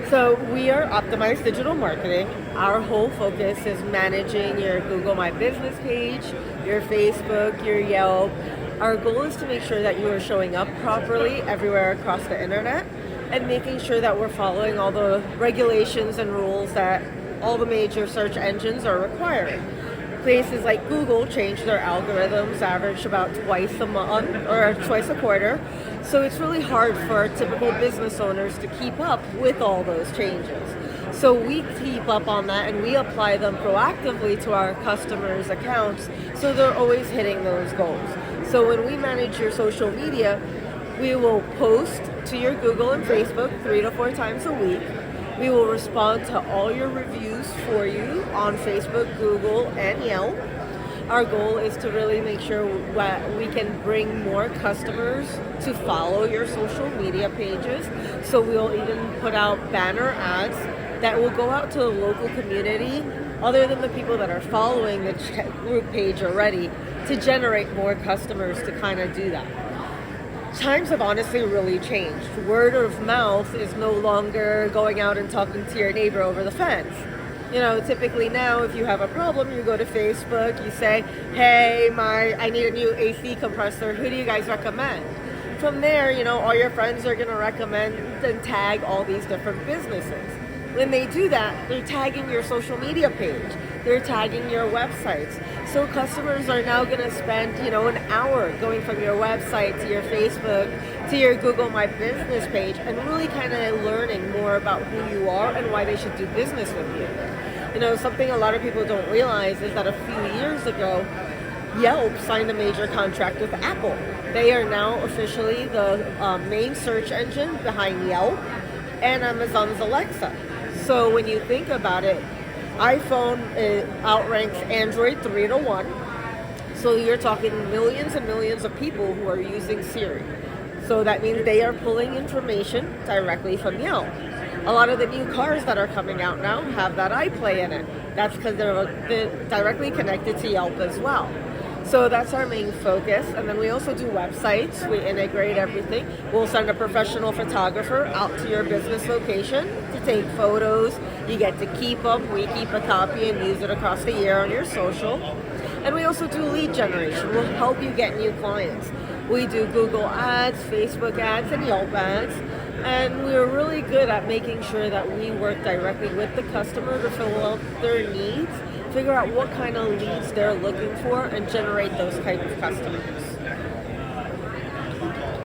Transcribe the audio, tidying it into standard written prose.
So we are Optimize Digital Marketing. Our whole focus is managing your Google My Business page, your Facebook, your Yelp. Our goal is to make sure that you are showing up properly everywhere across the internet and making sure that we're following all the regulations and rules that all the major search engines are requiring. Places like Google change their algorithms, average about twice a month or twice a quarter. So it's really hard for typical business owners to keep up with all those changes. So we keep up on that and we apply them proactively to our customers' accounts so they're always hitting those goals. So when we manage your social media, we will post to your Google and Facebook 3 to 4 times a week. We will respond to all your reviews for you on Facebook, Google, and Yelp. Our goal is to really make sure that we can bring more customers to follow your social media pages. So we'll even put out banner ads that will go out to the local community, other than the people that are following the group page already, to generate more customers to kind of do that. Times have honestly really changed. Word of mouth is no longer going out and talking to your neighbor over the fence. You know, typically now if you have a problem, you go to Facebook, you say, hey, I need a new AC compressor, who do you guys recommend? From there, you know, all your friends are going to recommend and tag all these different businesses. When they do that, they're tagging your social media page. They're tagging your websites. So customers are now going to spend, you know, an hour going from your website to your Facebook to your Google My Business page and really kind of learning more about who you are and why they should do business with you. You know, something a lot of people don't realize is that a few years ago, Yelp signed a major contract with Apple. They are now officially the main search engine behind Yelp and Amazon's Alexa. So when you think about it, iPhone outranks Android 3 to 1. So you're talking millions and millions of people who are using Siri. So that means they are pulling information directly from Yelp. A lot of the new cars that are coming out now have that iPlay in it. That's because they're directly connected to Yelp as well. So that's our main focus. And then we also do websites. We integrate everything. We'll send a professional photographer out to your business location to take photos. You get to keep them. We keep a copy and use it across the year on your social. And we also do lead generation. We'll help you get new clients. We do Google ads, Facebook ads, and Yelp ads. And we're really good at making sure that we work directly with the customer to fill out their needs, figure out what kind of leads they're looking for, and generate those type of customers.